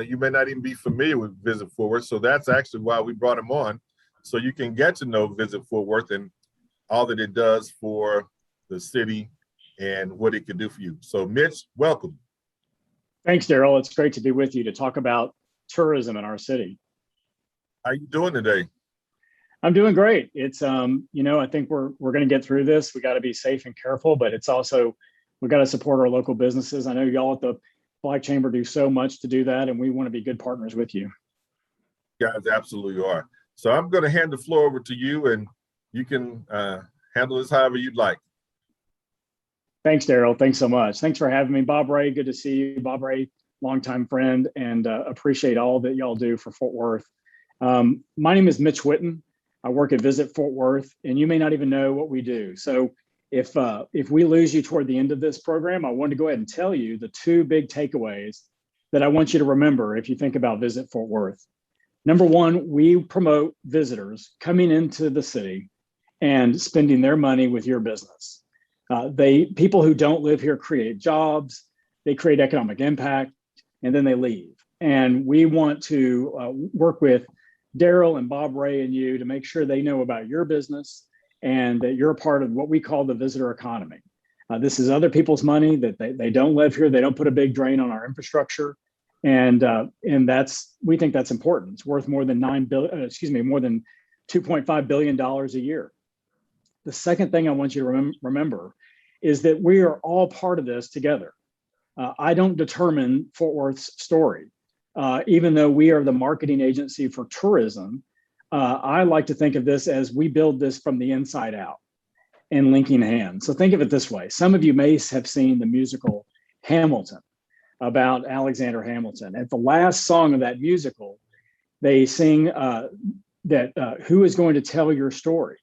you may not even be familiar with Visit Fort Worth. So that's actually why we brought him on, so you can get to know Visit Fort Worth and all that it does for the city and what it can do for you. So Mitch, welcome. Thanks, Daryl. It's great to be with you to talk about tourism in our city. How you doing today? I'm doing great. It's, I think we're going to get through this. We got to be safe and careful, but it's also, we got to support our local businesses. I know y'all at the Black Chamber do so much to do that, and we want to be good partners with you. Guys, absolutely are. So I'm going to hand the floor over to you, and you can handle this however you'd like. Thanks, Daryl. Thanks so much. Thanks for having me. Bob Ray, good to see you. Bob Ray, longtime friend, and appreciate all that y'all do for Fort Worth. My name is Mitch Whitten. I work at Visit Fort Worth, and you may not even know what we do. So if we lose you toward the end of this program, I want to go ahead and tell you the two big takeaways that I want you to remember if you think about Visit Fort Worth. Number one, we promote visitors coming into the city and spending their money with your business. People who don't live here create jobs, they create economic impact, and then they leave. And we want to work with Daryl and Bob Ray and you to make sure they know about your business and that you're a part of what we call the visitor economy. This is other people's money that they don't live here. They don't put a big drain on our infrastructure. And we think that's important. It's worth more than more than $2.5 billion a year. The second thing I want you to remember is that we are all part of this together. I don't determine Fort Worth's story. Even though we are the marketing agency for tourism, I like to think of this as we build this from the inside out and linking hands. So think of it this way. Some of you may have seen the musical Hamilton, about Alexander Hamilton. At the last song of that musical, they sing who is going to tell your story?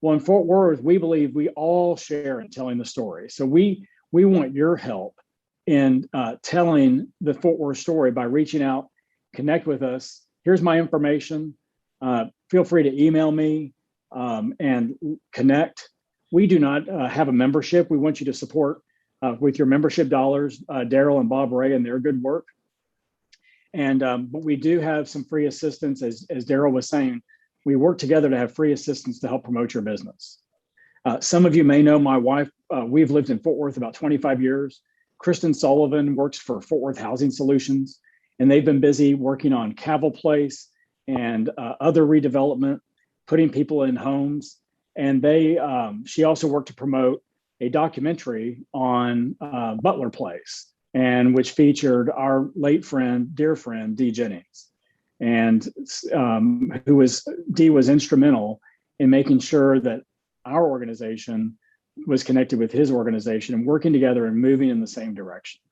Well, in Fort Worth, we believe we all share in telling the story. So we want your help in telling the Fort Worth story by reaching out, connect with us. Here's my information. Feel free to email me and connect. We do not have a membership. We want you to support with your membership dollars, Daryl and Bob Ray and their good work. And but we do have some free assistance, as Daryl was saying. We work together to have free assistance to help promote your business. Some of you may know my wife. We've lived in Fort Worth about 25 years. Kristen Sullivan works for Fort Worth Housing Solutions, and they've been busy working on Cavill Place and other redevelopment, putting people in homes. And she also worked to promote a documentary on Butler Place, and which featured our late friend, dear friend, Dee Jennings, and Dee was instrumental in making sure that our organization was connected with his organization and working together and moving in the same direction.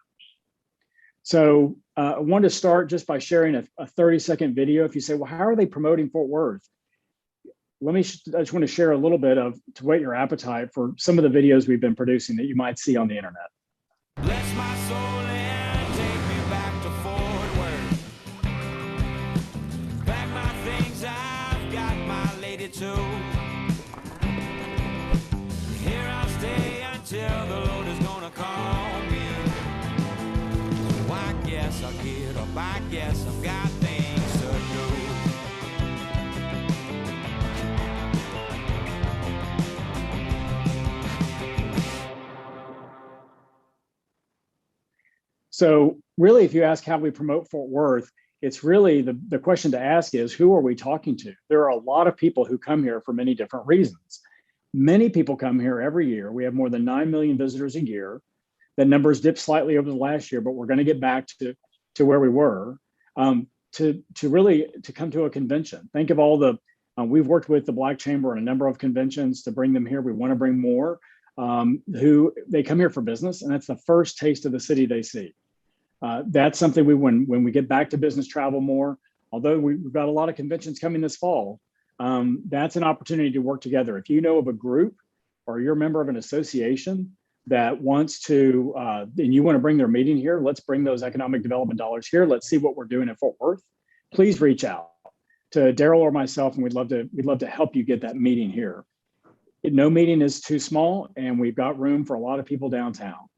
So I want to start just by sharing a 30-second video. If you say, well, how are they promoting Fort Worth? I just want to share a little bit to whet your appetite for some of the videos we've been producing that you might see on the internet. Bless my soul and take me back to Fort Worth. Pack my things, I've got my lady too. Here I'll stay until the Lord is gonna call me. So I guess I'll get up, I guess I've got things to do. So really, if you ask how we promote Fort Worth, it's really the question to ask is, who are we talking to? There are a lot of people who come here for many different reasons. Many people come here every year. We have more than 9 million visitors a year. That number's dipped slightly over the last year, but we're going to get back to where we were to come to a convention. Think of all we've worked with the Black Chamber on a number of conventions to bring them here. We want to bring more who they come here for business, and that's the first taste of the city they see. That's something when we get back to business travel more, although we've got a lot of conventions coming this fall, that's an opportunity to work together. If you know of a group or you're a member of an association that wants to, and you want to bring their meeting here, let's bring those economic development dollars here. Let's see what we're doing at Fort Worth. Please reach out to Daryl or myself, and we'd love to help you get that meeting here. No meeting is too small, and we've got room for a lot of people downtown.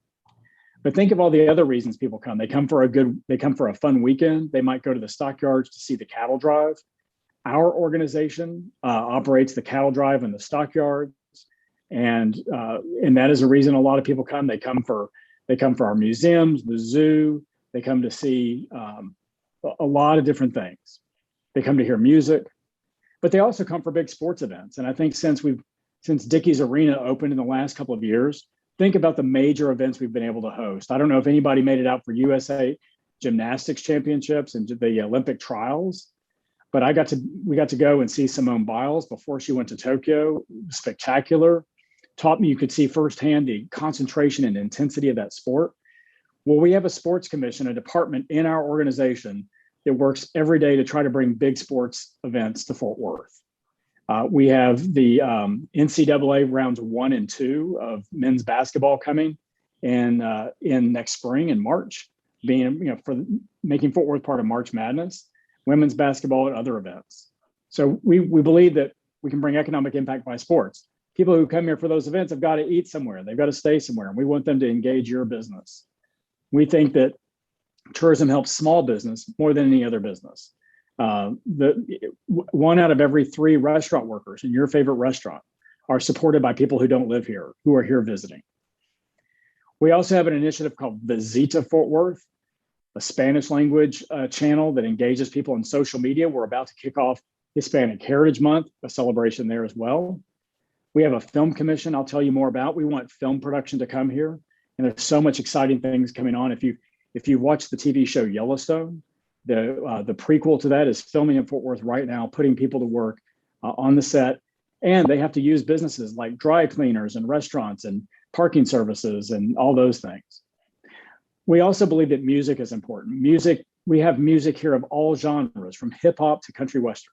But think of all the other reasons people come. They come for a fun weekend. They might go to the stockyards to see the cattle drive. Our organization operates the cattle drive and the stockyards, and that is a reason a lot of people come. They come for our museums, the zoo. They come to see a lot of different things. They come to hear music, but they also come for big sports events. And I think since Dickey's Arena opened in the last couple of years, think about the major events we've been able to host. I don't know if anybody made it out for USA Gymnastics Championships and the Olympic trials, but we got to go and see Simone Biles before she went to Tokyo. Spectacular. Taught me you could see firsthand the concentration and intensity of that sport. Well, we have a sports commission, a department in our organization that works every day to try to bring big sports events to Fort Worth. We have the NCAA rounds 1 and 2 of men's basketball coming in next spring in March, being for making Fort Worth part of March Madness, women's basketball and other events. So we believe that we can bring economic impact by sports. People who come here for those events have got to eat somewhere. They've got to stay somewhere, and we want them to engage your business. We think that tourism helps small business more than any other business. One out of every 3 restaurant workers in your favorite restaurant are supported by people who don't live here, who are here visiting. We also have an initiative called Visita Fort Worth, a Spanish language channel that engages people on social media. We're about to kick off Hispanic Heritage Month, a celebration there as well. We have a film commission I'll tell you more about. We want film production to come here, and there's so much exciting things coming on. If you watch the TV show Yellowstone, the prequel to that is filming in Fort Worth right now, putting people to work on the set, and they have to use businesses like dry cleaners and restaurants and parking services and all those things. We also believe that music is important. We have music here of all genres, from hip hop to country western.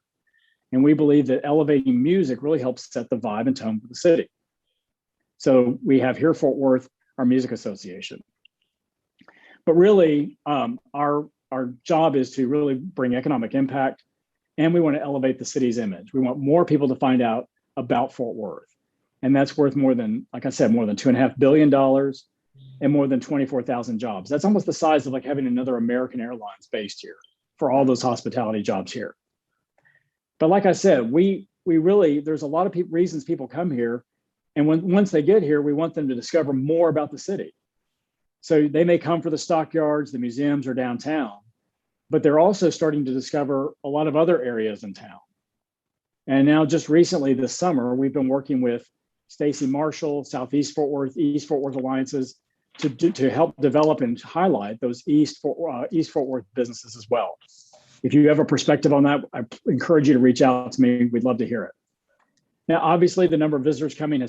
And we believe that elevating music really helps set the vibe and tone for the city. So we have here Fort Worth, our music association. But really, our job is to really bring economic impact, and we want to elevate the city's image. We want more people to find out about Fort Worth. And that's worth more than, like I said, more than $2.5 billion and more than 24,000 jobs. That's almost the size of like having another American Airlines based here for all those hospitality jobs here. But like I said, we really, there's a lot of reasons people come here. And once they get here, we want them to discover more about the city. So they may come for the stockyards, the museums, or downtown, but they're also starting to discover a lot of other areas in town. And now just recently this summer, we've been working with Stacy Marshall, Southeast Fort Worth, East Fort Worth Alliances to help develop and highlight those East Fort Worth businesses as well. If you have a perspective on that, I encourage you to reach out to me. We'd love to hear it. Now, obviously, the number of visitors coming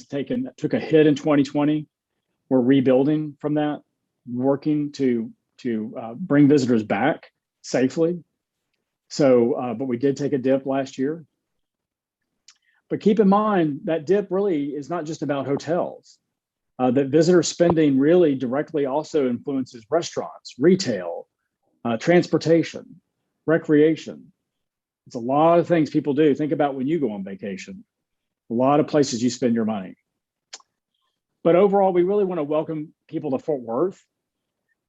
took a hit in 2020. We're rebuilding from that, working to bring visitors back safely. So, but we did take a dip last year. But keep in mind that dip really is not just about hotels. That visitor spending really directly also influences restaurants, retail, transportation, recreation. It's a lot of things people do. Think about when you go on vacation. A lot of places you spend your money. But overall, we really want to welcome people to Fort Worth.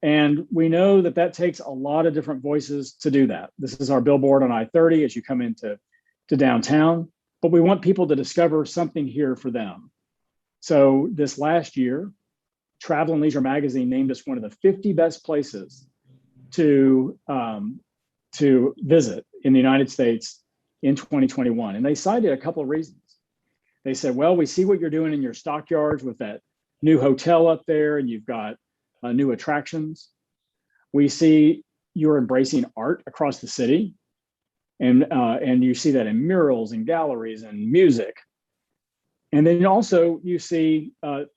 And we know that takes a lot of different voices to do that. This is our billboard on I-30 as you come into downtown. But we want people to discover something here for them. So this last year, Travel and Leisure Magazine named us one of the 50 best places to visit in the United States in 2021. And they cited a couple of reasons. They said, well, we see what you're doing in your stockyards with that new hotel up there, and you've got new attractions. We see you're embracing art across the city. And you see that in murals and galleries and music. And then also you see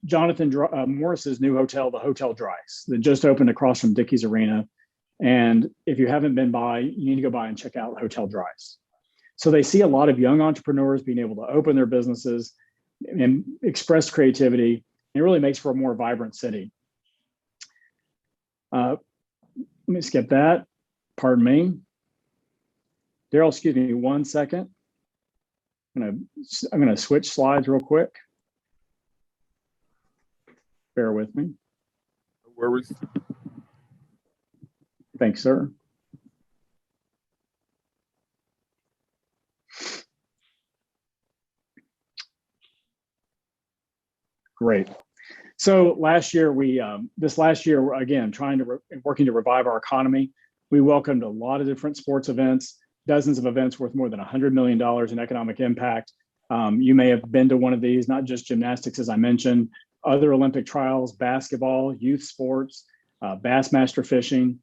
Jonathan Morris's new hotel, the Hotel Dryce, that just opened across from Dickey's Arena. And if you haven't been by, you need to go by and check out Hotel Dryce. So they see a lot of young entrepreneurs being able to open their businesses and express creativity. And it really makes for a more vibrant city. Let me skip that. Pardon me. Daryl, excuse me 1 second. I'm gonna switch slides real quick. Bear with me. No worries. Thanks, sir. Great. So last year, this last year, again, working to revive our economy, we welcomed a lot of different sports events, dozens of events worth more than $100 million in economic impact. You may have been to one of these, not just gymnastics, as I mentioned, other Olympic trials, basketball, youth sports, Bassmaster fishing.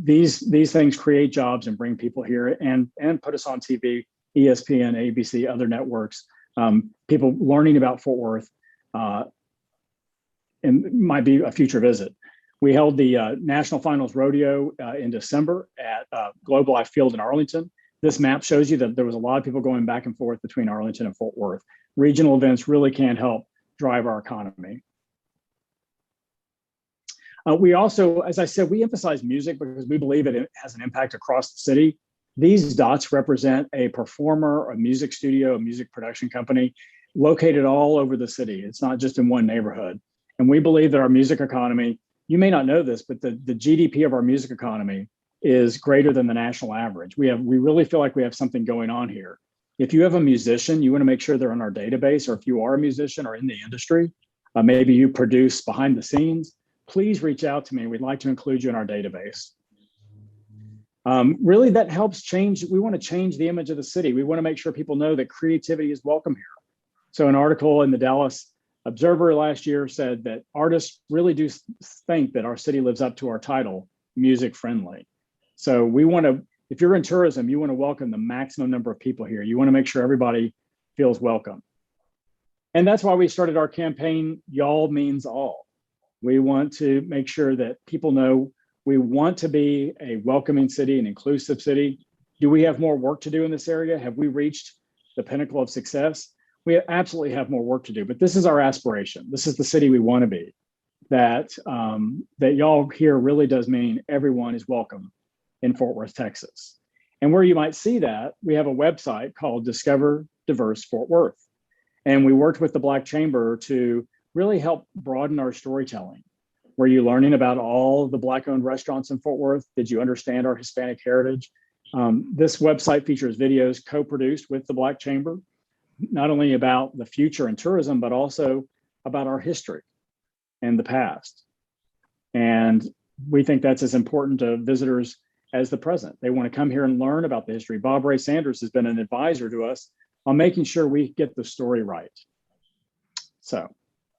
These things create jobs and bring people here and put us on TV, ESPN, ABC, other networks, people learning about Fort Worth, and might be a future visit. We held the National Finals Rodeo in December at Globe Life Field in Arlington. This map shows you that there was a lot of people going back and forth between Arlington and Fort Worth. Regional events really can help drive our economy. We also, as I said, we emphasize music because we believe it has an impact across the city. These dots represent a performer, a music studio, a music production company located all over the city. It's not just in one neighborhood. And we believe that our music economy, you may not know this, but the GDP of our music economy is greater than the national average. We really feel like we have something going on here. If you have a musician, you want to make sure they're on our database, or if you are a musician or in the industry, maybe you produce behind the scenes, please reach out to me. We'd like to include you in our database. Really, that helps change. We want to change the image of the city. We want to make sure people know that creativity is welcome here. So an article in the Dallas Observer last year said that artists really do think that our city lives up to our title, music friendly. So we want to, if you're in tourism, you want to welcome the maximum number of people here. You want to make sure everybody feels welcome. And that's why we started our campaign, Y'all Means All. We want to make sure that people know we want to be a welcoming city, an inclusive city. Do we have more work to do in this area? Have we reached the pinnacle of success? We absolutely have more work to do, but this is our aspiration. This is the city we want to be. That y'all here really does mean everyone is welcome in Fort Worth, Texas. And where you might see that, we have a website called Discover Diverse Fort Worth. And we worked with the Black Chamber to really help broaden our storytelling. Were you learning about all the Black-owned restaurants in Fort Worth? Did you understand our Hispanic heritage? This website features videos co-produced with the Black Chamber, not only about the future in tourism, but also about our history and the past. And we think that's as important to visitors as the present. They want to come here and learn about the history. Bob Ray Sanders has been an advisor to us on making sure we get the story right. So,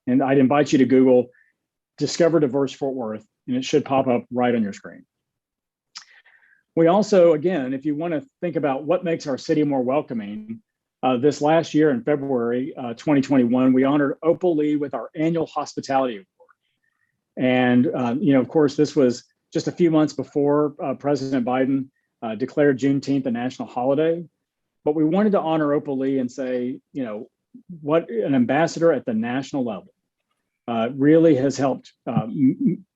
and I'd invite you to Google Discover Diverse Fort Worth, and it should pop up right on your screen. We also, again, if you want to think about what makes our city more welcoming, this last year in February 2021, we honored Opal Lee with our annual Hospitality Award. And, of course, this was just a few months before President Biden declared Juneteenth a national holiday. But we wanted to honor Opal Lee and say, what an ambassador at the national level really has helped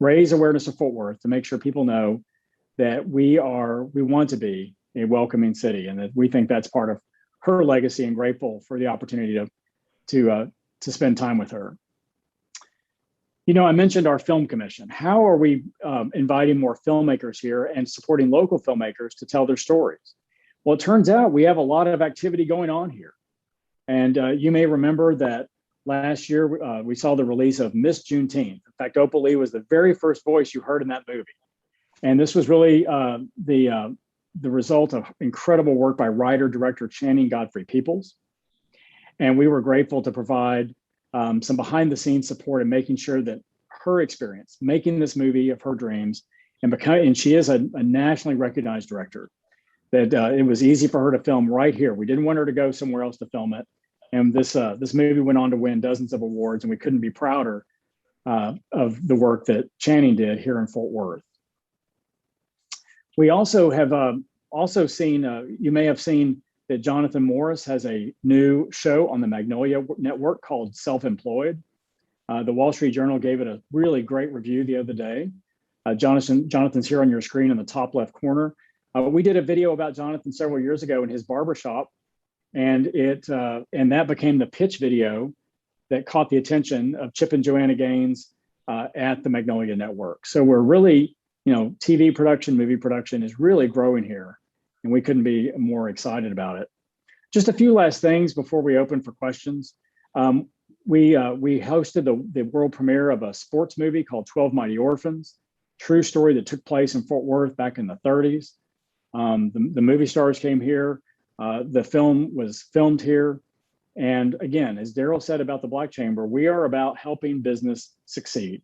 raise awareness of Fort Worth to make sure people know that we want to be a welcoming city, and that we think that's part of her legacy, and grateful for the opportunity to spend time with her. I mentioned our film commission. How are we inviting more filmmakers here and supporting local filmmakers to tell their stories? Well, it turns out we have a lot of activity going on here. And you may remember that last year we saw the release of Miss Juneteenth. In fact, Opal Lee was the very first voice you heard in that movie. And this was really the result of incredible work by writer-director Channing Godfrey Peoples. And we were grateful to provide some behind-the-scenes support in making sure that her experience, making this movie of her dreams, and she is a nationally recognized director, that it was easy for her to film right here. We didn't want her to go somewhere else to film it. And this movie went on to win dozens of awards, and we couldn't be prouder of the work that Channing did here in Fort Worth. We also have seen, you may have seen that Jonathan Morris has a new show on the Magnolia Network called Self-Employed. The Wall Street Journal gave it a really great review the other day. Jonathan's here on your screen in the top left corner. We did a video about Jonathan several years ago in his barbershop, and that became the pitch video that caught the attention of Chip and Joanna Gaines, at the Magnolia Network. So we're really, TV production, movie production is really growing here, and we couldn't be more excited about it. Just a few last things before we open for questions. We hosted the world premiere of a sports movie called 12 Mighty Orphans, true story that took place in Fort Worth back in the 30s. The movie stars came here. The film was filmed here. And again, as Daryl said about the Black Chamber, we are about helping business succeed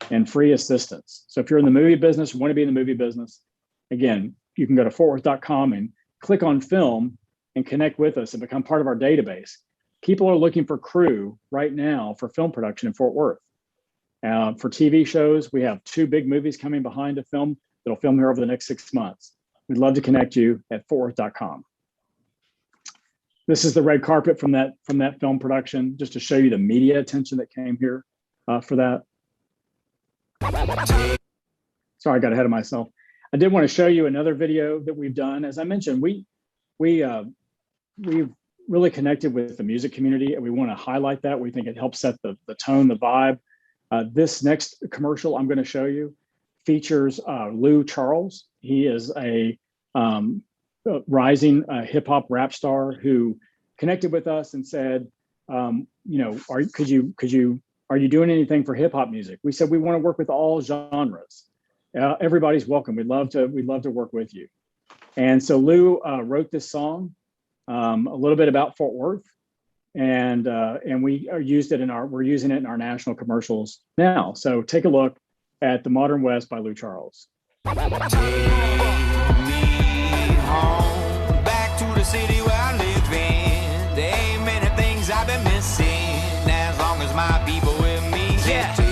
and free assistance. So if you're in the movie business, want to be in the movie business, again, you can go to fortworth.com and click on film and connect with us and become part of our database. People are looking for crew right now for film production in Fort Worth. For TV shows, we have 2 big movies coming behind a film that'll film here over the next 6 months. We'd love to connect you at fortworth.com. This is the red carpet from that film production, just to show you the media attention that came here for that. Sorry, I got ahead of myself. I did want to show you another video that we've done. As I mentioned, we've really connected with the music community, and we want to highlight that. We think it helps set the tone, the vibe. This next commercial I'm going to show you features Lou Charles. He is a rising hip hop rap star who connected with us and said, are you doing anything for hip hop music? We said we want to work with all genres. Everybody's welcome. We'd love to work with you. And so Lou wrote this song, a little bit about Fort Worth, and we're using it in our national commercials now. So take a look at The Modern West by Lou Charles. Take me home, back to the city where I live in. There ain't many things I've been missing, as long as my people with me. Yeah, take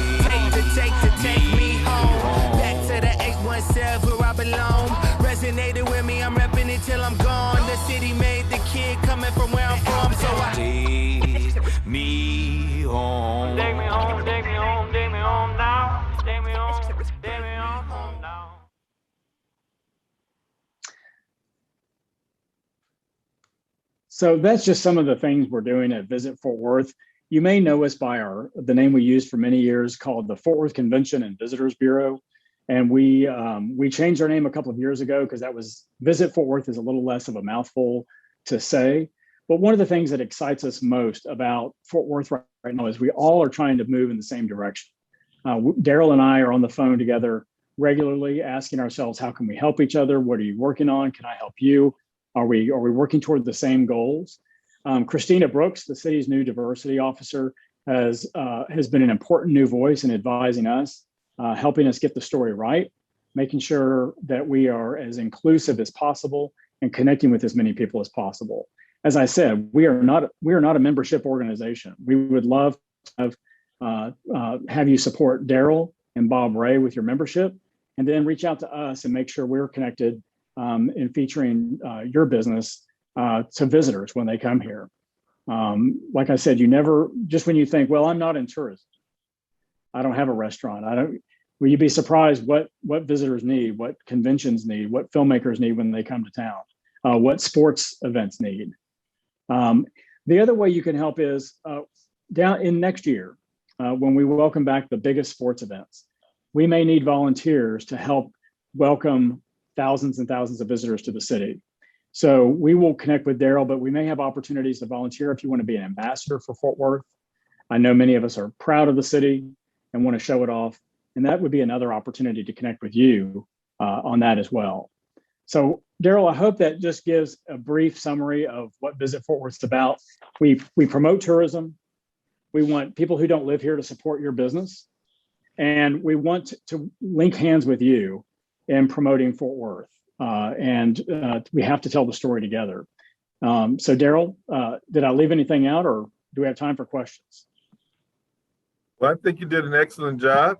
me home, back to the 817 where I belong. Resonated with me, I'm repping it till I'm gone. The city made the kid coming from where I'm from, so I Take me home. Take me home, take me home, take me home now. Take me home, take me home now. So that's just some of the things we're doing at Visit Fort Worth. You may know us by the name we used for many years called the Fort Worth Convention and Visitors Bureau. And we changed our name a couple of years ago because Visit Fort Worth is a little less of a mouthful to say. But one of the things that excites us most about Fort Worth right now is we all are trying to move in the same direction. Daryl and I are on the phone together regularly asking ourselves, how can we help each other? What are you working on? Can I help you? Are we working toward the same goals? Christina Brooks, the city's new diversity officer, has been an important new voice in advising us, helping us get the story right, making sure that we are as inclusive as possible and connecting with as many people as possible. As I said, we are not a membership organization. We would love to have you support Daryl and Bob Ray with your membership, and then reach out to us and make sure we're connected in featuring your business to visitors when they come here. Like I said, just when you think, well, I'm not in tourism, I don't have a restaurant, will you be surprised what visitors need, what conventions need, what filmmakers need when they come to town, what sports events need. The other way you can help is down in next year, when we welcome back the biggest sports events, we may need volunteers to help welcome thousands and thousands of visitors to the city. So we will connect with Daryl, but we may have opportunities to volunteer if you want to be an ambassador for Fort Worth. I know many of us are proud of the city and want to show it off. And that would be another opportunity to connect with you on that as well. So Daryl, I hope that just gives a brief summary of what Visit Fort Worth is about. We promote tourism. We want people who don't live here to support your business. And we want to link hands with you in promoting Fort Worth. We have to tell the story together. So Daryl, did I leave anything out, or do we have time for questions? Well, I think you did an excellent job.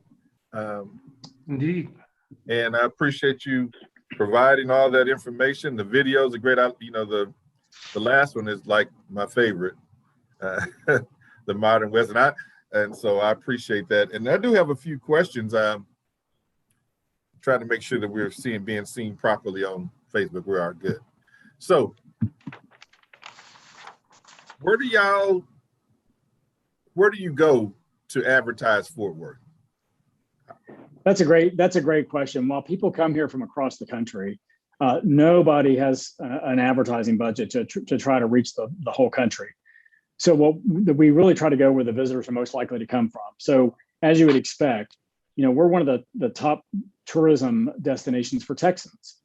Indeed. And I appreciate you providing all that information. The videos are great. The last one is like my favorite, the Modern West. And so I appreciate that. And I do have a few questions. Trying to make sure that we're being seen properly on Facebook. We are good. So where do you go to advertise Fort Worth? That's a great question. While people come here from across the country, nobody has an advertising budget to try to reach the whole country. So we really try to go where the visitors are most likely to come from. So as you would expect, we're one of the top tourism destinations for Texans.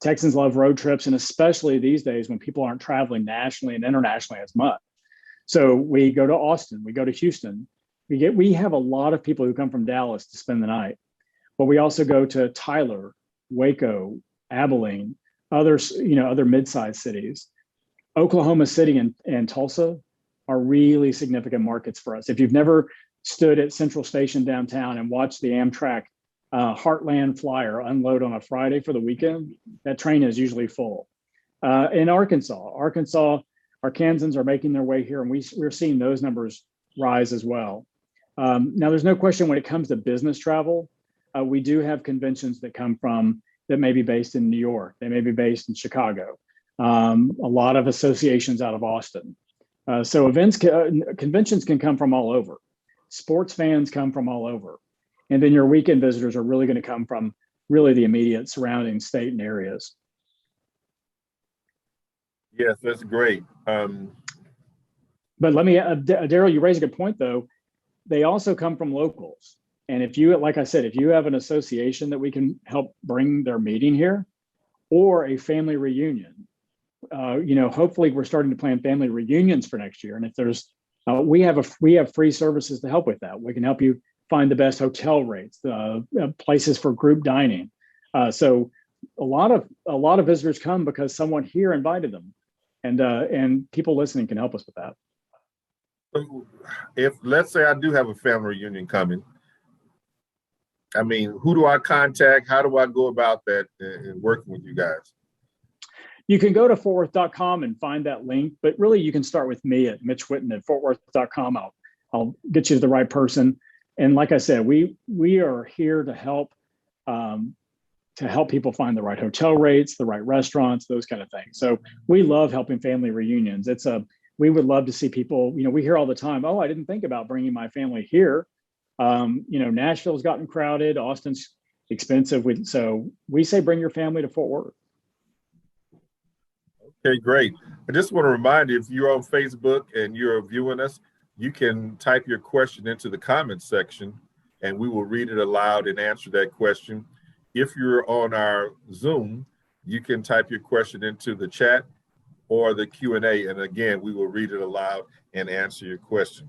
Texans love road trips, and especially these days when people aren't traveling nationally and internationally as much. So we go to Austin, we go to Houston. We have a lot of people who come from Dallas to spend the night, but we also go to Tyler, Waco, Abilene, other mid-sized cities. Oklahoma City and Tulsa are really significant markets for us. If you've never stood at Central Station downtown and watched the Amtrak Heartland Flyer unload on a Friday for the weekend, that train is usually full. In Arkansas, Arkansans are making their way here, and we're seeing those numbers rise as well. Now, there's no question when it comes to business travel, we do have conventions that may be based in New York, they may be based in Chicago, a lot of associations out of Austin. So conventions can come from all over. Sports fans come from all over. And then your weekend visitors are really going to come from really the immediate surrounding state and areas. Yes, that's great. But Daryl, you raise a good point though. They also come from locals. And like I said, if you have an association that we can help bring their meeting here, or a family reunion, hopefully we're starting to plan family reunions for next year. And if there's, we have free services to help with that. We can help you find the best hotel rates, places for group dining. So a lot of visitors come because someone here invited them, and people listening can help us with that. If let's say I do have a family reunion coming, I mean, who do I contact? How do I go about that and working with you guys? You can go to fortworth.com and find that link, but really you can start with me at Mitch Whitten at fortworth.com. I'll get you to the right person. And like I said, we are here to help people find the right hotel rates, the right restaurants, those kind of things. So we love helping family reunions. We would love to see people, we hear all the time, oh, I didn't think about bringing my family here. Nashville's gotten crowded, Austin's expensive. So we say, bring your family to Fort Worth. Okay, great. I just want to remind you, if you're on Facebook and you're viewing us, you can type your question into the comments section and we will read it aloud and answer that question. If you're on our Zoom, you can type your question into the chat or the Q&A. And again, we will read it aloud and answer your question.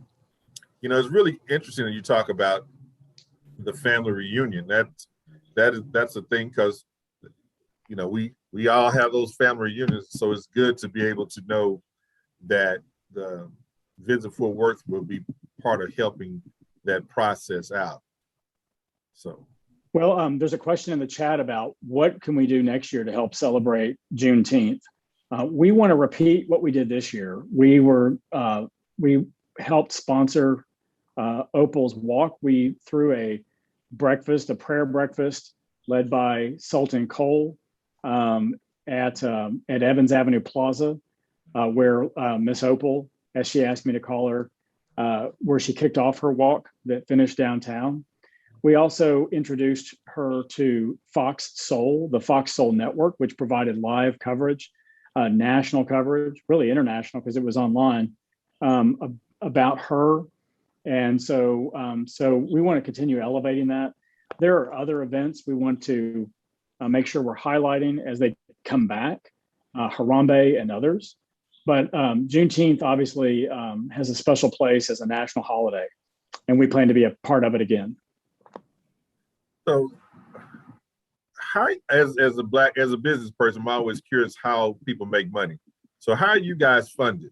It's really interesting that you talk about the family reunion. That's a thing because, we all have those family reunions. So it's good to be able to know that the Visit Fort Worth will be part of helping that process out. So. Well, there's a question in the chat about what can we do next year to help celebrate Juneteenth. We want to repeat what we did this year. We helped sponsor Opal's Walk. We threw a prayer breakfast led by Sultan Cole at Evans Avenue Plaza, where Miss Opal, as she asked me to call her, where she kicked off her walk that finished downtown. We also introduced her to Fox Soul, the Fox Soul Network, which provided live coverage, national coverage, really international because it was online, about her. And so we want to continue elevating that. There are other events we want to make sure we're highlighting as they come back, Harambe and others. But Juneteenth obviously has a special place as a national holiday, and we plan to be a part of it again. So, how, as a business person, I'm always curious how people make money. So, how are you guys funded?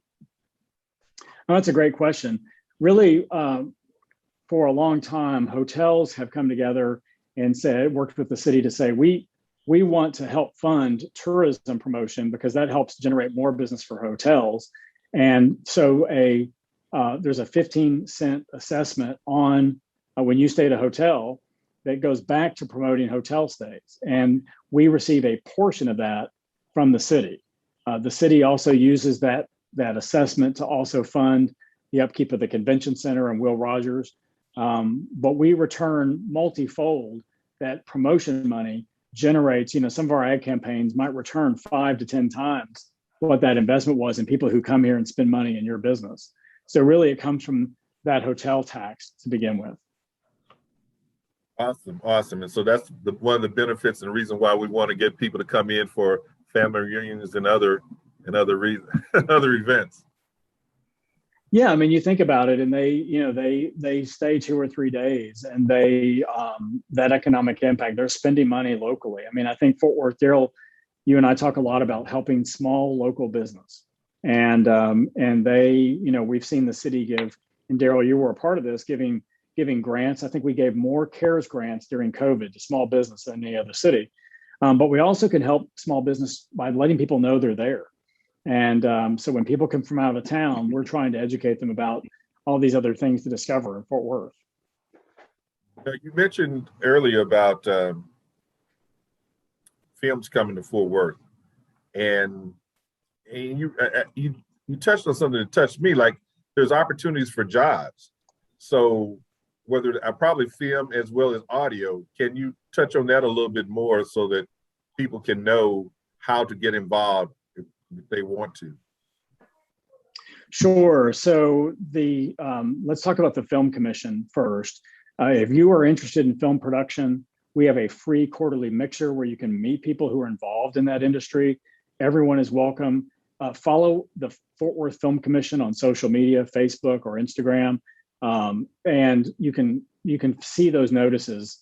Oh, that's a great question. Really, for a long time, hotels have come together and worked with the city to say we want to help fund tourism promotion because that helps generate more business for hotels. And so there's a 15-cent assessment on when you stay at a hotel that goes back to promoting hotel stays. And we receive a portion of that from the city. The city also uses that assessment to also fund the upkeep of the convention center and Will Rogers. but we return multifold. That promotion money generates, some of our ad campaigns might return 5 to 10 times what that investment was in people who come here and spend money in your business. So really it comes from that hotel tax to begin with. Awesome. And so that's one of the benefits and the reason why we want to get people to come in for family reunions and other other events. Yeah, I mean, you think about it, and they stay 2 or 3 days, and that economic impact, they're spending money locally. I mean, I think Fort Worth, Daryl, you and I talk a lot about helping small local business, and they, we've seen the city give, and Daryl, you were a part of this, giving grants. I think we gave more CARES grants during COVID to small business than any other city, but we also can help small business by letting people know they're there. And so when people come from out of town, we're trying to educate them about all these other things to discover in Fort Worth. You mentioned earlier about films coming to Fort Worth, and you touched on something that touched me. Like, there's opportunities for jobs. So whether probably film as well as audio, can you touch on that a little bit more so that people can know how to get involved if they want to? Sure. So let's talk about the Film Commission first. If you are interested in film production, we have a free quarterly mixer where you can meet people who are involved in that industry. Everyone is welcome. Follow the Fort Worth Film Commission on social media, Facebook or Instagram, and you can see those notices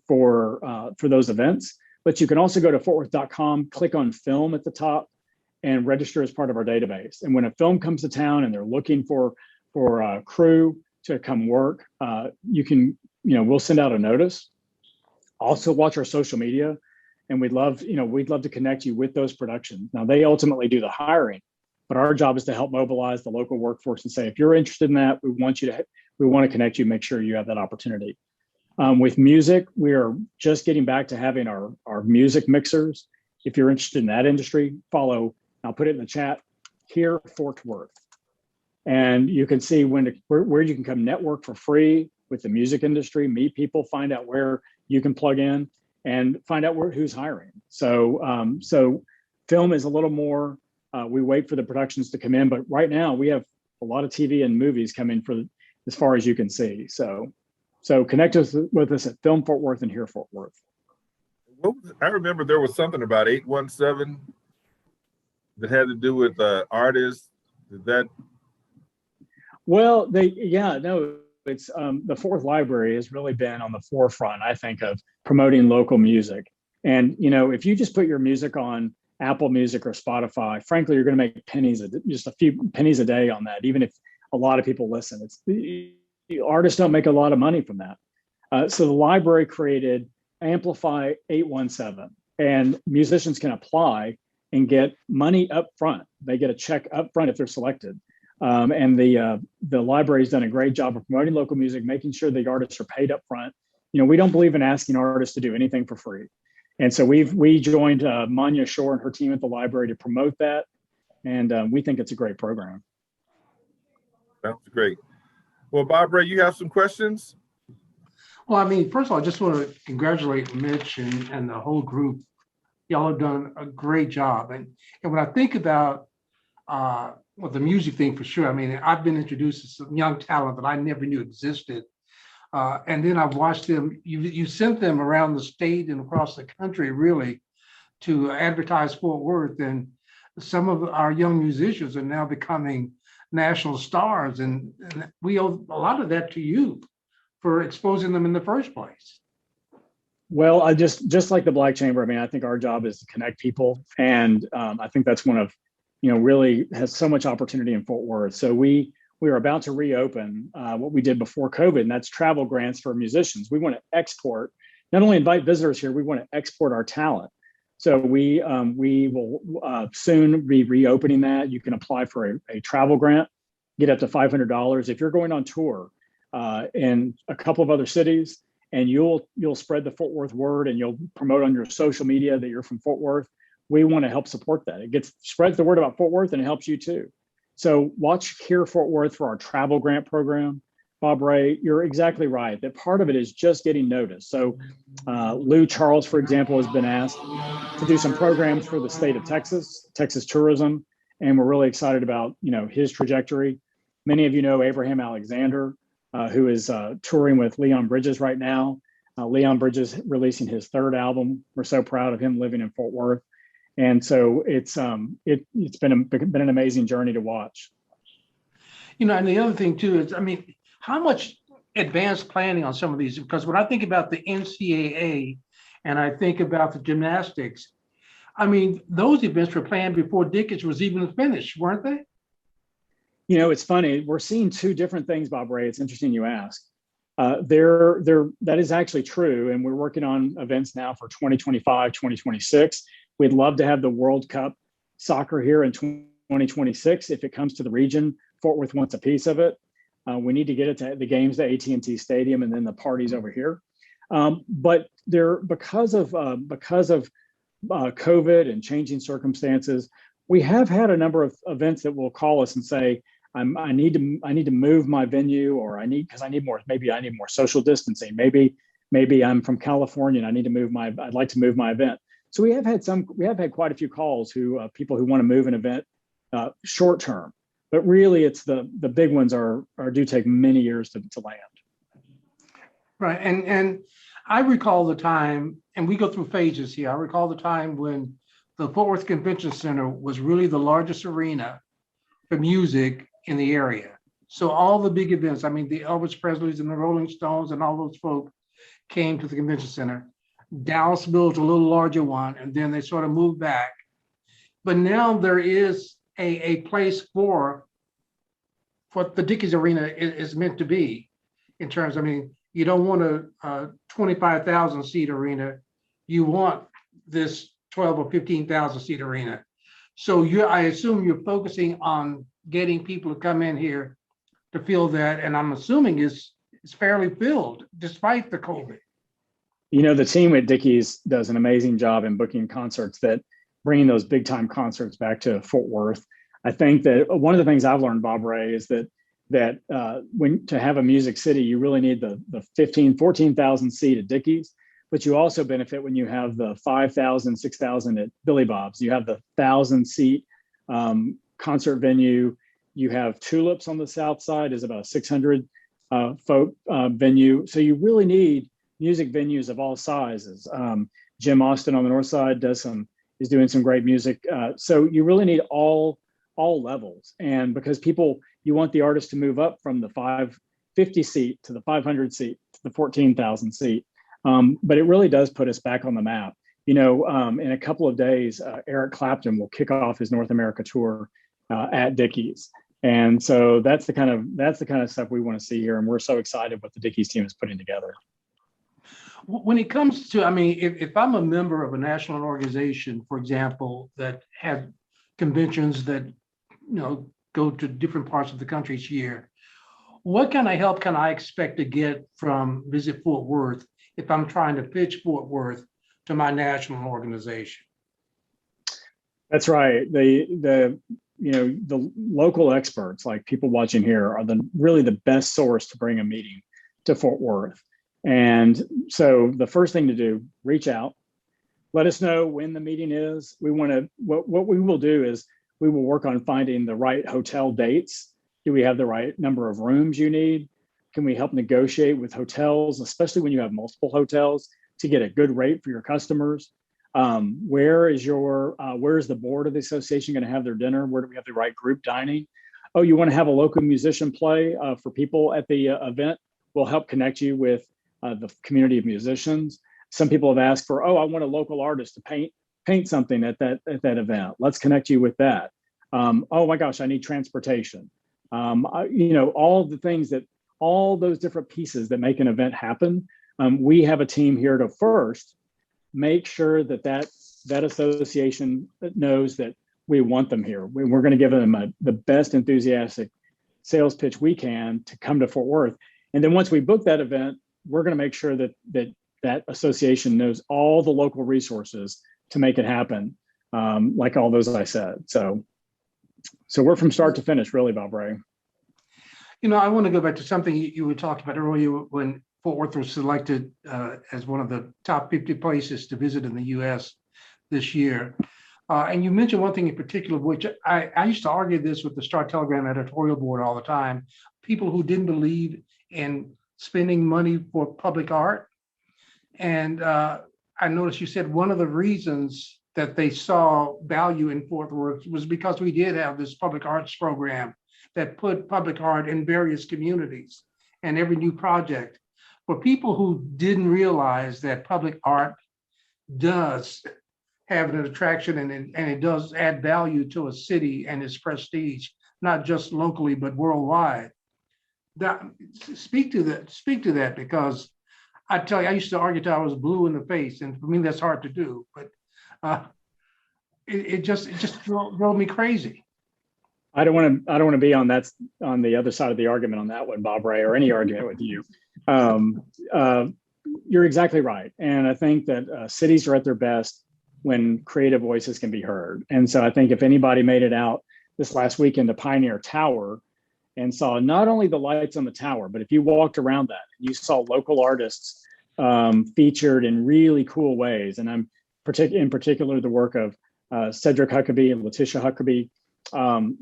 for those events. But you can also go to fortworth.com, click on film at the top, and register as part of our database. And when a film comes to town and they're looking for a crew to come work, we'll send out a notice. Also watch our social media, and we'd love to connect you with those productions. Now, they ultimately do the hiring, but our job is to help mobilize the local workforce and say, if you're interested in that, we want to connect you, make sure you have that opportunity. With music, we are just getting back to having our music mixers. If you're interested in that industry, follow, I'll put it in the chat here, Fort Worth. And you can see where you can come network for free with the music industry, meet people, find out where you can plug in, and find out who's hiring. So film is a little more, we wait for the productions to come in, but right now we have a lot of TV and movies coming for as far as you can see. So connect with us at Film Fort Worth and Here Fort Worth. I remember there was something about 817 that had to do with artists. Did that? Well, it's the Fort Worth Library has really been on the forefront, I think, of promoting local music. And, if you just put your music on Apple Music or Spotify, frankly, you're going to make just a few pennies a day on that, even if a lot of people listen. The artists don't make a lot of money from that. So the library created Amplify 817, and musicians can apply and get money up front. They get a check up front if they're selected. And the library's done a great job of promoting local music, making sure the artists are paid up front. We don't believe in asking artists to do anything for free. And so we joined Manya Shore and her team at the library to promote that. And we think it's a great program. Sounds great. Well, Barbara, you have some questions? Well, I mean, first of all, I just want to congratulate Mitch and the whole group. Y'all have done a great job. And when I think about the music thing, for sure, I mean, I've been introduced to some young talent that I never knew existed. And then I've watched them, you sent them around the state and across the country, really, to advertise Fort Worth. And some of our young musicians are now becoming national stars. And we owe a lot of that to you for exposing them in the first place. Well, I just like the Black Chamber, I mean, I think our job is to connect people. And I think that's one of, really has so much opportunity in Fort Worth. So we are about to reopen what we did before COVID, and that's travel grants for musicians. We want to export, not only invite visitors here, we want to export our talent. So we will soon be reopening that. You can apply for a travel grant, get up to $500. If you're going on tour in a couple of other cities, and you'll spread the Fort Worth word and you'll promote on your social media that you're from Fort Worth, we want to help support that. It spreads the word about Fort Worth and it helps you too. So watch Here Fort Worth for our travel grant program. Bob Ray, you're exactly right. That part of it is just getting noticed. So Lou Charles, for example, has been asked to do some programs for the state of Texas, Texas tourism, and we're really excited about his trajectory. Many of you know Abraham Alexander, who is touring with Leon Bridges right now. Leon Bridges releasing his third album. We're so proud of him living in Fort Worth, and so it's been an amazing journey to watch. And the other thing too is, how much advanced planning on some of these? Because when I think about the NCAA and I think about the gymnastics, those events were planned before Dickies was even finished, weren't they? It's funny. We're seeing two different things, Bob Ray. It's interesting you ask. That is actually true. And we're working on events now for 2025, 2026. We'd love to have the World Cup soccer here in 2026. If it comes to the region, Fort Worth wants a piece of it. We need to get it to the games, the AT&T Stadium, and then the parties over here. But because of COVID and changing circumstances, we have had a number of events that will call us and say, I need to move my venue, or I need more social distancing. Maybe I'm from California and I'd like to move my event. So we have had quite a few calls people who want to move an event short term. But really, it's the big ones do take many years to land. Right, and I recall the time, and we go through phases here. I recall the time when the Fort Worth Convention Center was really the largest arena for music in the area. So all the big events, the Elvis Presleys and the Rolling Stones and all those folk came to the convention center. Dallas built a little larger one, and then they sort of moved back. But now there is a place for what the Dickies Arena is meant to be, in terms, you don't want a 25,000 seat arena. You want this 12 or 15,000 seat arena. So I assume you're focusing on getting people to come in here to feel that, and I'm assuming it's fairly filled despite the COVID. The team at Dickies does an amazing job in booking concerts, that bringing those big time concerts back to Fort Worth. I think that one of the things I've learned, Bob Ray, is that when to have a music city, you really need the 14,000 seat at Dickies, but you also benefit when you have the 5,000, 6,000 at Billy Bob's. You have the 1,000 seat concert venue. You have Tulips on the south side, is about a 600 folk venue. So you really need music venues of all sizes. Jim Austin on the north side is doing some great music. So you really need all levels. And because you want the artist to move up from the 550 seat to the 500 seat to the 14,000 seat. But it really does put us back on the map. In a couple of days, Eric Clapton will kick off his North America tour at Dickies. And so that's the kind of stuff we want to see here. And we're so excited what the Dickies team is putting together. When it comes to, if I'm a member of a national organization, for example, that have conventions that, go to different parts of the country each year, what kind of help can I expect to get from Visit Fort Worth if I'm trying to pitch Fort Worth to my national organization? That's right. The local experts, like people watching here, are really the best source to bring a meeting to Fort Worth. And so the first thing to do, reach out, let us know when the meeting is. What we will do is we will work on finding the right hotel dates. Do we have the right number of rooms you need? Can we help negotiate with hotels, especially when you have multiple hotels, to get a good rate for your customers? Where is the board of the association going to have their dinner? Where do we have the right group dining? Oh, you want to have a local musician play for people at the event? We'll help connect you with the community of musicians. Some people have asked for, I want a local artist to paint something at that event. Let's connect you with that. Oh my gosh, I need transportation. All those different pieces that make an event happen. We have a team here to first make sure that association knows that we want them here. We're going to give them the best enthusiastic sales pitch we can to come to Fort Worth. And then once we book that event, we're going to make sure that association knows all the local resources to make it happen, like all those I said. So we're from start to finish, really, Bob Ray. I want to go back to something you were talking about earlier when Fort Worth was selected as one of the top 50 places to visit in the U.S. this year. And you mentioned one thing in particular, which I used to argue this with the Star-Telegram editorial board all the time. People who didn't believe in spending money for public art. And I noticed you said one of the reasons that they saw value in Fort Worth was because we did have this public arts program that put public art in various communities and every new project. For people who didn't realize that public art does have an attraction and it does add value to a city and its prestige, not just locally, but worldwide. Speak to that because I tell you, I used to argue till I was blue in the face, and for me that's hard to do. But it just drove me crazy. I don't want to be on the other side of the argument on that one, Bob Ray, or any argument with you. You're exactly right, and I think that cities are at their best when creative voices can be heard. And so I think if anybody made it out this last weekend to Pioneer Tower and saw not only the lights on the tower, but if you walked around that, you saw local artists featured in really cool ways. And I'm in particular the work of Cedric Huckabee and Letitia Huckabee.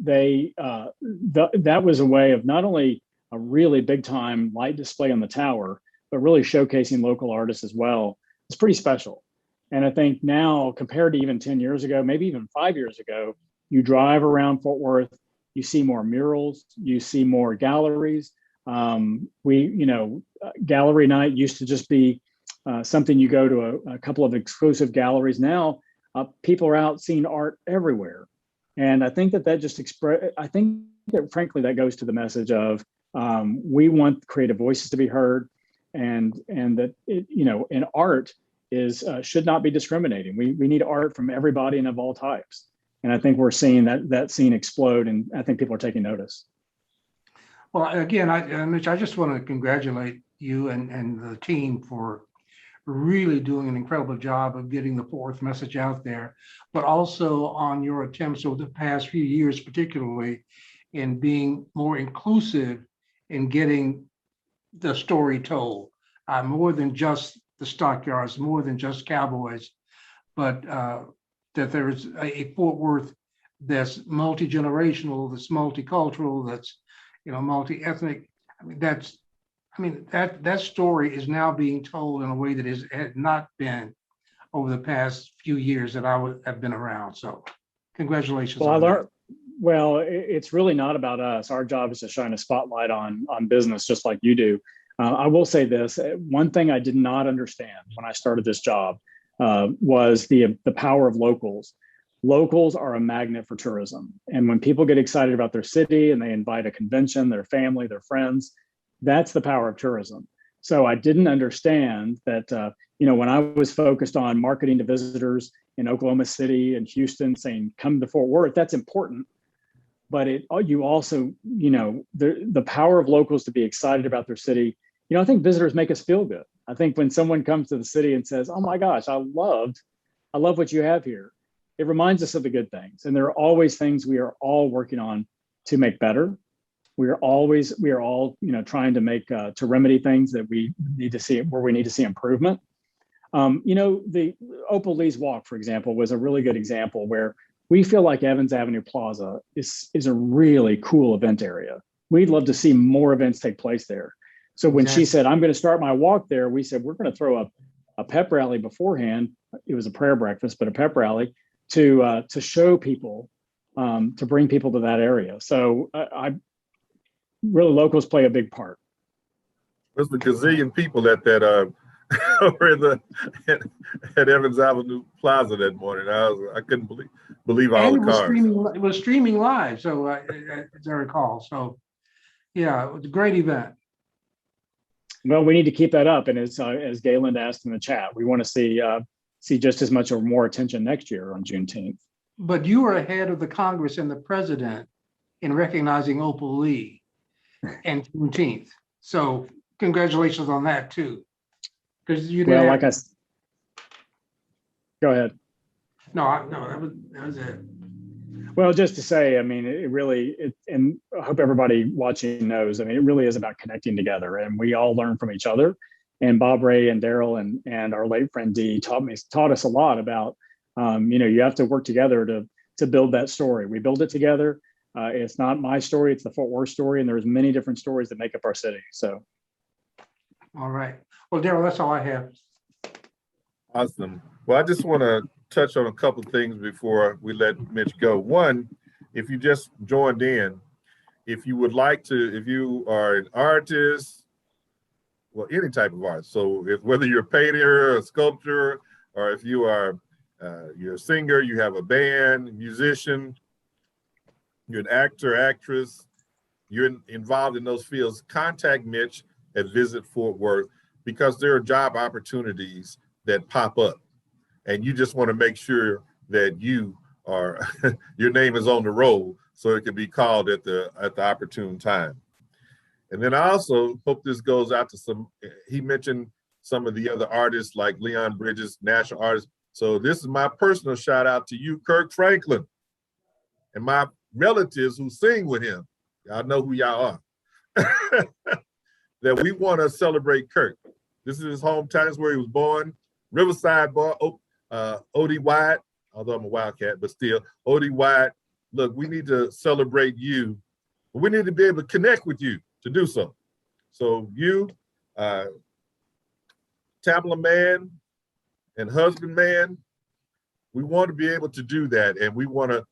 That was a way of not only a really big time light display on the tower, but really showcasing local artists as well. It's pretty special. And I think now, compared to even 10 years ago, maybe even 5 years ago, you drive around Fort Worth, you see more murals, you see more galleries. Gallery night used to just be something you go to a couple of exclusive galleries. Now, people are out seeing art everywhere. And I think I think that frankly, that goes to the message of we want creative voices to be heard, and that in art should not be discriminating. We need art from everybody and of all types. And I think we're seeing that scene explode, and I think people are taking notice. Well, again, Mitch, I just want to congratulate you and the team for really doing an incredible job of getting the Fort Worth message out there, but also on your attempts over the past few years, particularly in being more inclusive in getting the story told, more than just the stockyards, more than just cowboys, but that there is a Fort Worth that's multi-generational, that's multicultural, that's multi-ethnic. That story is now being told in a way that had not been over the past few years that I have been around. So congratulations. Well, it's really not about us. Our job is to shine a spotlight on business, just like you do. I will say this, one thing I did not understand when I started this job was the power of locals. Locals are a magnet for tourism. And when people get excited about their city and they invite a convention, their family, their friends, that's the power of tourism. So I didn't understand that, when I was focused on marketing to visitors in Oklahoma City and Houston saying, come to Fort Worth, that's important. But you also, the power of locals to be excited about their city. I think visitors make us feel good. I think when someone comes to the city and says, oh my gosh, I love what you have here, it reminds us of the good things. And there are always things we are all working on to make better. We are all, trying to make, to remedy things that we need to see, where we need to see improvement. The Opal Lee's Walk, for example, was a really good example where we feel like Evans Avenue Plaza is a really cool event area. We'd love to see more events take place there. So when she said, I'm going to start my walk there, we said, we're going to throw a pep rally beforehand. It was a prayer breakfast, but a pep rally to show people, to bring people to that area. So really, locals play a big part. There's a gazillion people at that over at Evans Avenue Plaza that morning. I couldn't believe all the cars. It was streaming live, so as I recall. So yeah, it was a great event. Well, we need to keep that up, and as Gayland asked in the chat, we want to see just as much or more attention next year on Juneteenth. But you were ahead of the Congress and the president in recognizing Opal Lee and Juneteenth. So congratulations on that too. Because you didn't. Well, go ahead. No, that was it. Well, just to say, I mean, it really, and I hope everybody watching knows, I mean, it really is about connecting together, and we all learn from each other. And Bob Ray and Daryl and our late friend Dee taught us a lot about, you have to work together to build that story. We build it together. It's not my story; it's the Fort Worth story, and there's many different stories that make up our city. So, All right. Well, Daryl, that's all I have. Awesome. Well, I just want to touch on a couple of things before we let Mitch go. One, if you just joined in, if you would like to, if you are an artist, well, any type of art. So whether you're a painter, a sculptor, or if you are you're a singer, you have a band, musician, you're an actor, actress, you're involved in those fields, contact Mitch at Visit Fort Worth, because there are job opportunities that pop up. And you just want to make sure that you are your name is on the roll so it can be called at the opportune time. And then I also hope this goes out to he mentioned some of the other artists like Leon Bridges, national artists. So this is my personal shout out to you, Kirk Franklin, and my relatives who sing with him. Y'all know who y'all are. That we want to celebrate Kirk. This is his hometown, is where he was born. Riverside boy, O.D. Wyatt, although I'm a Wildcat, but still, O.D. Wyatt, look, we need to celebrate you. We need to be able to connect with you to do so. So you, Tamla man and husband man, we want to be able to do that, and we want to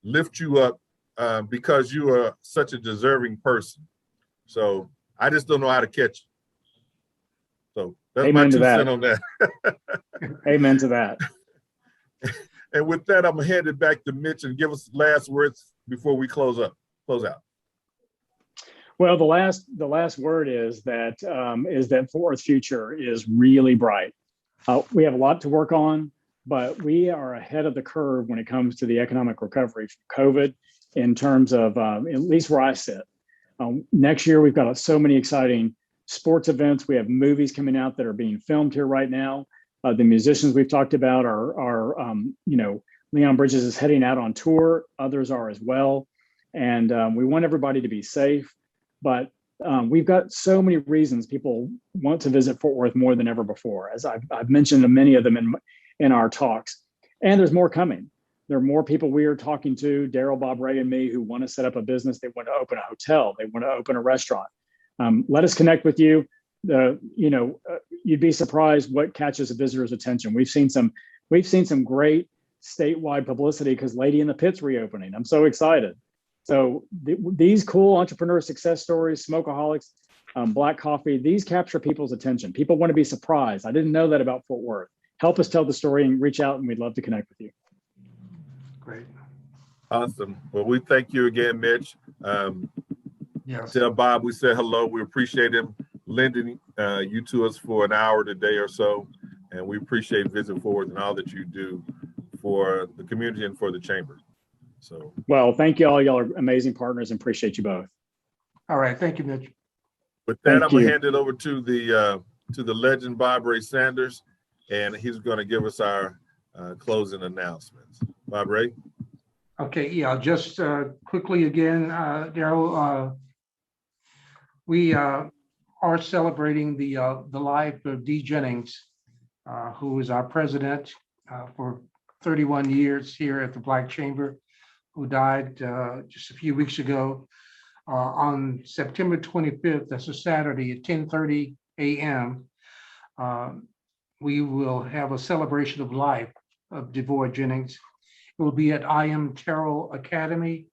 lift you up because you are such a deserving person. So I just don't know how to catch you. So that's Amen my to 2 that. cents on that. Amen to that. And with that, I'm gonna hand it back to Mitch and give us last words before we close out. Well, the last word is that Fort Worth's future is really bright. We have a lot to work on, but we are ahead of the curve when it comes to the economic recovery from COVID, in terms of at least where I sit. Next year, we've got so many exciting sports events. We have movies coming out that are being filmed here right now. The musicians we've talked about are Leon Bridges is heading out on tour. Others are as well. And we want everybody to be safe. But we've got so many reasons people want to visit Fort Worth more than ever before, as I've mentioned many of them in our talks. And there's more coming. There are more people we are talking to, Daryl, Bob Ray, and me, who want to set up a business. They want to open a hotel. They want to open a restaurant. Let us connect with you. You'd be surprised what catches a visitor's attention. We've seen some great statewide publicity because Lady in the Pit's reopening. I'm so excited. So these cool entrepreneur success stories, Smokeaholics, Black Coffee, these capture people's attention. People want to be surprised. I didn't know that about Fort Worth. Help us tell the story and reach out, and we'd love to connect with you. Great. Awesome. Well, we thank you again, Mitch. Yes. Tell Bob we said hello. We appreciate him lending you to us for an hour today or so. And we appreciate Visit Fort Worth and all that you do for the community and for the chamber. So, well, thank you all. Y'all are amazing partners, and appreciate you both. All right. Thank you, Mitch. with that, Thank I'm gonna you. hand it over to the legend, Bob Ray Sanders, and he's gonna give us our closing announcements. Bob Ray. Okay, yeah, just quickly again, Daryl, we are celebrating the life of Dee Jennings, who was our president for 31 years here at the Black Chamber, who died just a few weeks ago on September 25th. That's a Saturday at 10:30 a.m. We will have a celebration of life of DeVoy Jennings. It will be at I Am Terrell Academy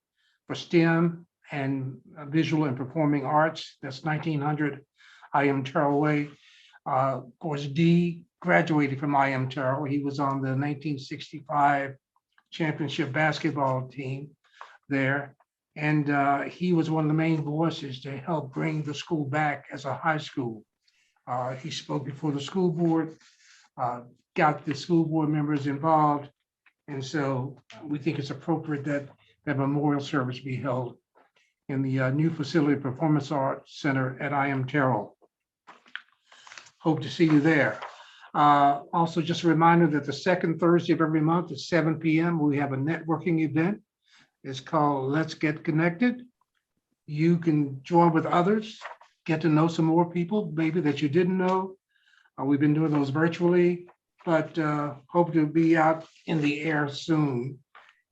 for STEM and Visual and Performing Arts. That's 1900 I Am Terrell Way. Of course, Dee graduated from I Am Terrell. He was on the 1965 championship basketball team there. And he was one of the main voices to help bring the school back as a high school. He spoke before the school board, got the school board members involved. And so we think it's appropriate that that memorial service be held in the new facility Performance Arts Center at I Am Terrell. Hope to see you there. Also, just a reminder that the second Thursday of every month at 7 p.m., we have a networking event It's called Let's Get Connected. You can join with others, get to know some more people, maybe that you didn't know. We've been doing those virtually, but hope to be out in the air soon.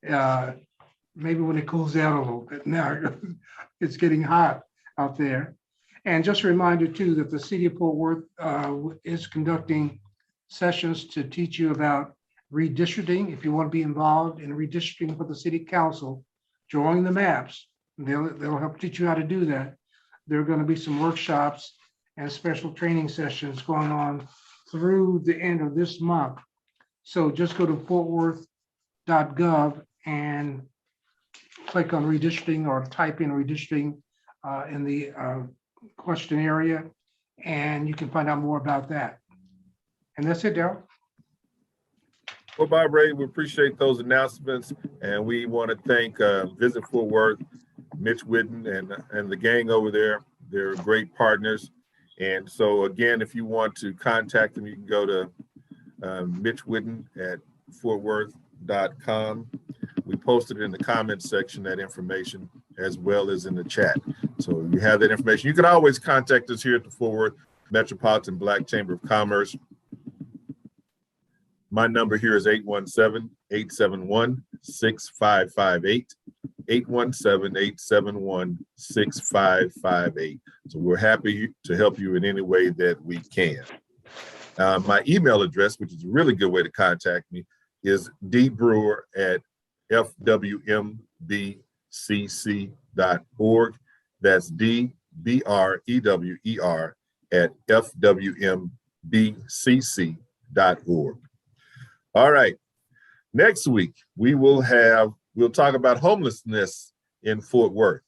Maybe when it cools down a little bit. Now it's getting hot out there. And just a reminder too, that the city of Fort Worth is conducting sessions to teach you about redistricting. If you want to be involved in redistricting for the city council, drawing the maps, they'll help teach you how to do that. There are going to be some workshops and special training sessions going on through the end of this month. So just go to fortworth.gov and click on redistricting or type in redistricting in the question area, and you can find out more about that. And that's it, Daryl. Well, Bob Ray, we appreciate those announcements, and we want to thank Visit Fort Worth, Mitch Whitten, and the gang over there. They're great partners. And so, again, if you want to contact them, you can go to Mitch Whitten at fortworth.com. We posted in the comments section that information as well as in the chat. So you have that information. You can always contact us here at the Fort Worth Metropolitan Black Chamber of Commerce. My number here is 817-871-6558, 817-871-6558. So we're happy to help you in any way that we can. My email address, which is a really good way to contact me, is dbrewer@fwmbcc.org. That's dbrewer@fwmbcc.org. All right. Next week, we'll talk about homelessness in Fort Worth.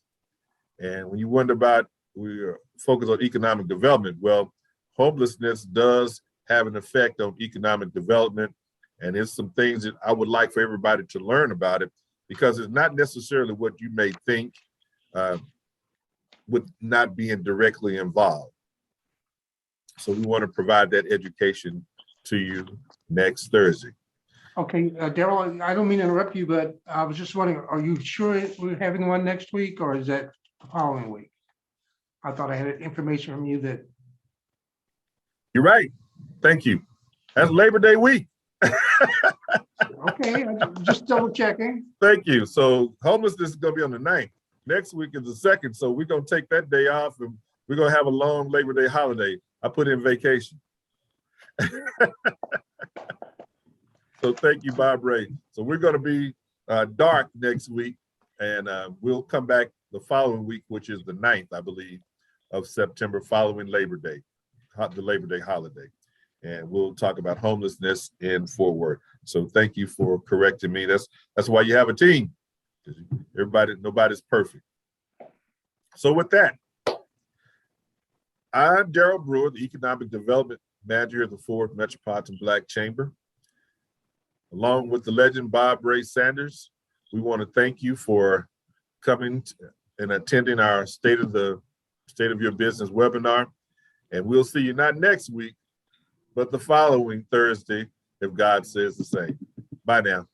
And when you wonder about, we're focused on economic development. Well, homelessness does have an effect on economic development. And there's some things that I would like for everybody to learn about it, because it's not necessarily what you may think with not being directly involved. So we want to provide that education to you next Thursday. Okay, Daryl, I don't mean to interrupt you, but I was just wondering, are you sure we're having one next week, or is that the following week? I thought I had information from you that. You're right. Thank you. That's Labor Day week. Okay, I'm just double checking. Thank you. So homelessness is going to be on the 9th. Next week is the 2nd. So we're going to take that day off, and we're going to have a long Labor Day holiday. I put in vacation. So thank you, Bob Ray. So we're going to be dark next week, and we'll come back the following week, which is the 9th, I believe, of September, following Labor Day, the Labor Day holiday. And we'll talk about homelessness in Fort Worth. So thank you for correcting me. That's why you have a team. Nobody's perfect. So with that, I'm Daryl Brewer, the Economic Development Manager of the Fort Worth Metropolitan Black Chamber. Along with the legend Bob Ray Sanders, we want to thank you for coming and attending our State of Your Business webinar. And we'll see you not next week, but the following Thursday, if God says the same. Bye now.